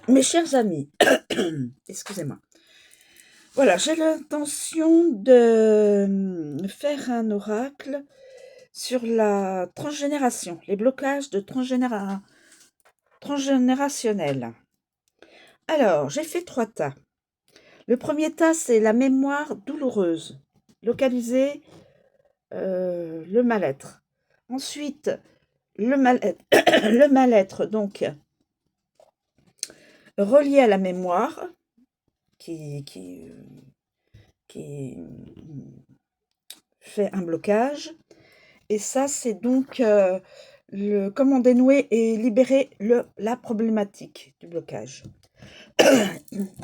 Mes chers amis, excusez-moi. Voilà, j'ai l'intention de faire un oracle sur la transgénération, les blocages de transgénérationnels. Alors, j'ai fait 3 tas. Le premier tas, c'est la mémoire douloureuse, localiser le mal-être. Ensuite, le mal-être, le mal-être, donc, relié à la mémoire, qui fait un blocage. Et ça, c'est donc comment dénouer et libérer la problématique du blocage.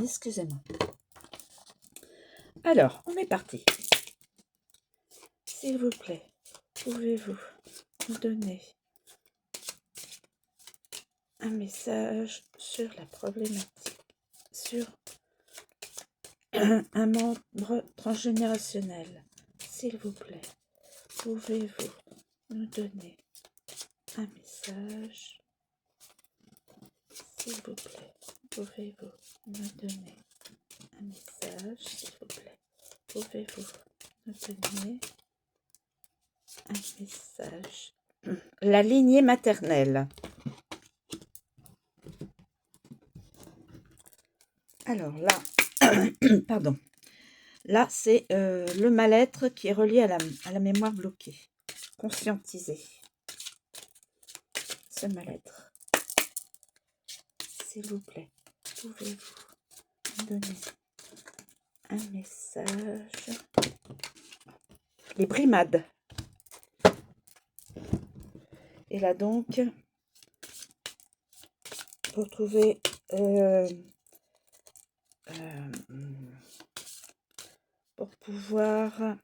Excusez-moi. Alors, on est parti. S'il vous plaît, pouvez-vous nous donner un message sur la problématique, sur un membre transgénérationnel? S'il vous plaît, pouvez-vous nous donner un message? S'il vous plaît, pouvez-vous nous donner un message? S'il vous plaît, pouvez-vous nous donner un message? La lignée maternelle. Alors là, pardon. Là, c'est le mal-être qui est relié à la mémoire bloquée. Conscientiser ce mal-être. S'il vous plaît, pouvez-vous me donner un message? Les brimades. Et là donc, pour trouver pour pouvoir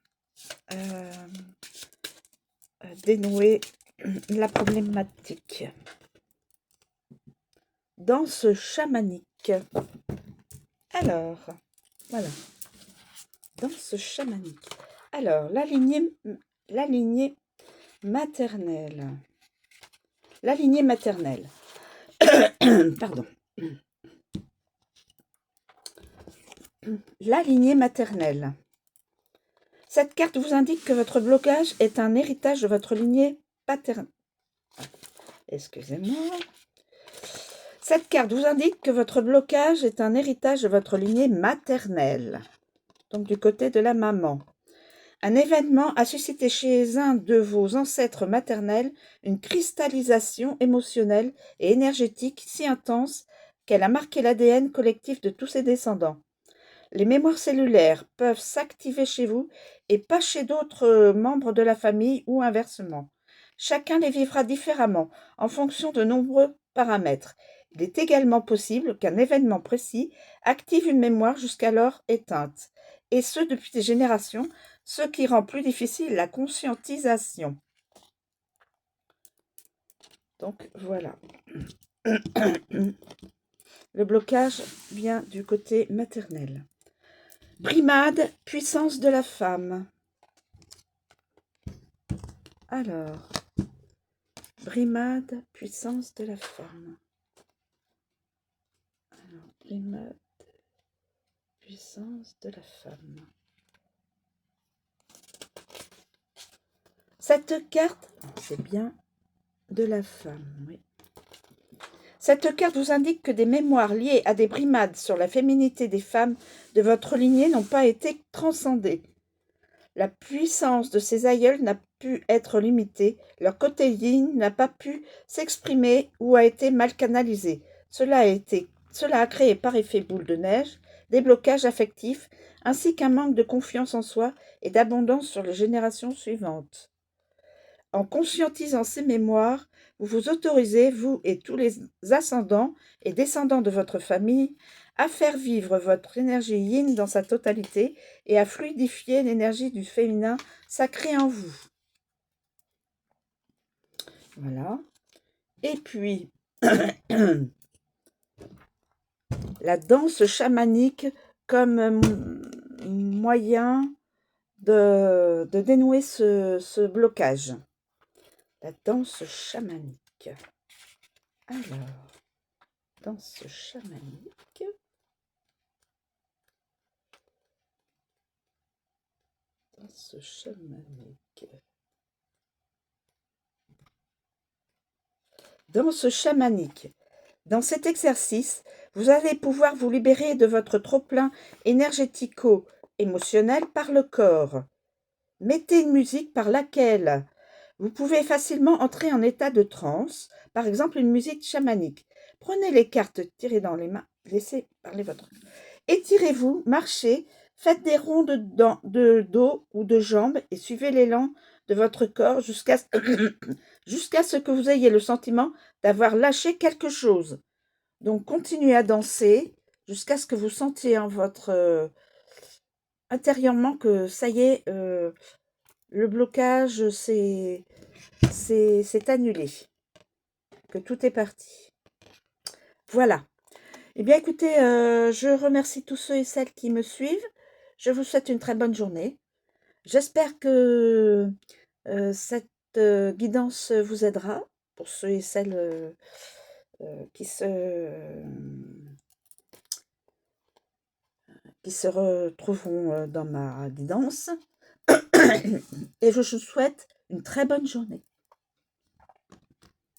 dénouer la problématique. Danse chamanique. Alors, voilà. Danse chamanique. Alors, la lignée maternelle. La lignée maternelle. Pardon. La lignée maternelle. Cette carte vous indique que votre blocage est un héritage de votre lignée paternelle. Excusez-moi. Cette carte vous indique que votre blocage est un héritage de votre lignée maternelle, donc du côté de la maman. Un événement a suscité chez un de vos ancêtres maternels une cristallisation émotionnelle et énergétique si intense qu'elle a marqué l'ADN collectif de tous ses descendants. Les mémoires cellulaires peuvent s'activer chez vous et pas chez d'autres membres de la famille ou inversement. Chacun les vivra différemment en fonction de nombreux paramètres. Il est également possible qu'un événement précis active une mémoire jusqu'alors éteinte, et ce depuis des générations, ce qui rend plus difficile la conscientisation. Donc voilà. Le blocage vient du côté maternel. Brimade, puissance de la femme. Alors, brimade, puissance de la femme. Alors, brimade, puissance de la femme. Cette carte, c'est bien de la femme, oui. Cette carte vous indique que des mémoires liées à des brimades sur la féminité des femmes de votre lignée n'ont pas été transcendées. La puissance de ces aïeuls n'a pu être limitée, leur côté yin n'a pas pu s'exprimer ou a été mal canalisé. Cela a créé par effet boule de neige des blocages affectifs ainsi qu'un manque de confiance en soi et d'abondance sur les générations suivantes. En conscientisant ces mémoires, vous vous autorisez, vous et tous les ascendants et descendants de votre famille, à faire vivre votre énergie yin dans sa totalité et à fluidifier l'énergie du féminin sacré en vous. Voilà. Et puis, la danse chamanique comme moyen de dénouer ce blocage. La danse chamanique. Alors, danse chamanique. Danse chamanique. Danse chamanique. Dans cet exercice, vous allez pouvoir vous libérer de votre trop-plein énergético-émotionnel par le corps. Mettez une musique par laquelle vous pouvez facilement entrer en état de transe, par exemple une musique chamanique. Prenez les cartes, tirez dans les mains, laissez parler votre... Étirez-vous, marchez, faites des ronds de dos ou de jambes et suivez l'élan de votre corps jusqu'à ce que vous ayez le sentiment d'avoir lâché quelque chose. Donc, continuez à danser jusqu'à ce que vous sentiez en votre intérieurement que ça y est, le blocage c'est annulé, que tout est parti. Voilà. Eh bien, écoutez, je remercie tous ceux et celles qui me suivent. Je vous souhaite une très bonne journée. J'espère que cette guidance vous aidera pour ceux et celles qui se retrouveront dans ma guidance. Et je vous souhaite une très bonne journée.